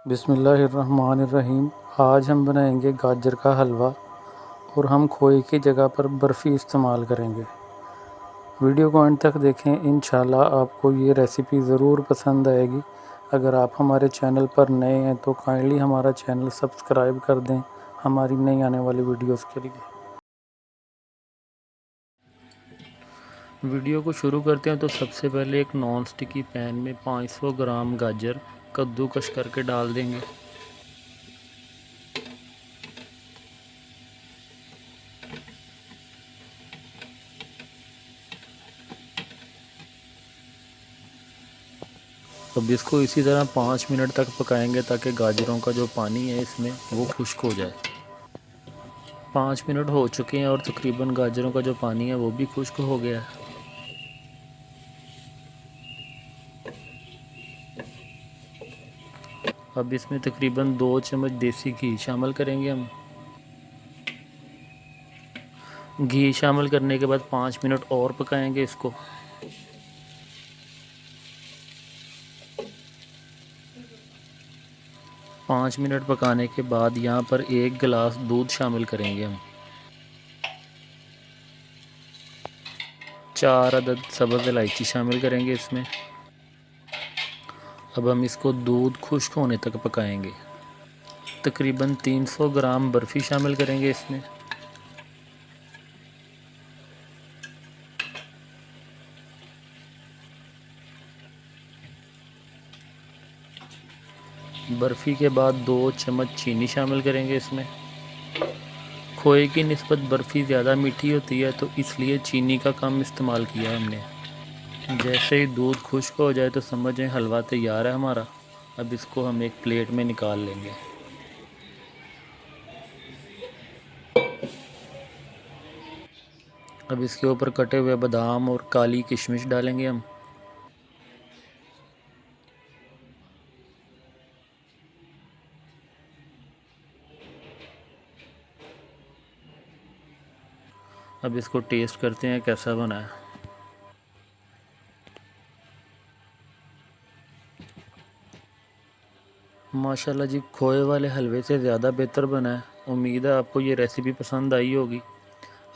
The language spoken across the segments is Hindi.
बिस्मिल्लाहिर्रहमानिर्रहीम। आज हम बनाएंगे गाजर का हलवा और हम खोए की जगह पर बर्फ़ी इस्तेमाल करेंगे। वीडियो को अंत तक देखें, इंशाल्लाह आपको ये रेसिपी ज़रूर पसंद आएगी। अगर आप हमारे चैनल पर नए हैं तो काइंडली हमारा चैनल सब्सक्राइब कर दें हमारी नई आने वाली वीडियोस के लिए। वीडियो को शुरू करते हैं तो सबसे पहले एक नॉन स्टिकी पैन में 500 ग्राम गाजर कद्दूकस करके डाल देंगे। अब इसको इसी तरह 5 मिनट तक पकाएंगे ताकि गाजरों का जो पानी है इसमें वो खुश्क हो जाए। 5 मिनट हो चुके हैं और तकरीबन गाजरों का जो पानी है वो भी खुश्क हो गया है। अब इसमें तकरीबन 2 चम्मच देसी घी शामिल करेंगे हम। घी शामिल करने के बाद 5 मिनट और पकाएंगे इसको। पाँच मिनट पकाने के बाद यहाँ पर 1 गिलास दूध शामिल करेंगे हम। 4 अदद सब्ज़ इलायची शामिल करेंगे इसमें। अब हम इसको दूध खुश्क होने तक पकाएंगे। तकरीबन 300 ग्राम बर्फ़ी शामिल करेंगे इसमें। बर्फ़ी के बाद 2 चम्मच चीनी शामिल करेंगे इसमें। खोए की निस्बत बर्फ़ी ज़्यादा मीठी होती है तो इसलिए चीनी का कम इस्तेमाल किया है हमने। जैसे ही दूध खुश्क हो जाए तो समझें हलवा तैयार है हमारा। अब इसको हम एक प्लेट में निकाल लेंगे। अब इसके ऊपर कटे हुए बादाम और काली किशमिश डालेंगे हम। अब इसको टेस्ट करते हैं कैसा बना है। माशाल्लाह जी, खोए वाले हलवे से ज़्यादा बेहतर बना है। उम्मीद है आपको ये रेसिपी पसंद आई होगी।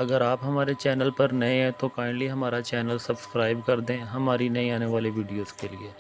अगर आप हमारे चैनल पर नए हैं तो काइंडली हमारा चैनल सब्सक्राइब कर दें हमारी नई आने वाली वीडियोस के लिए।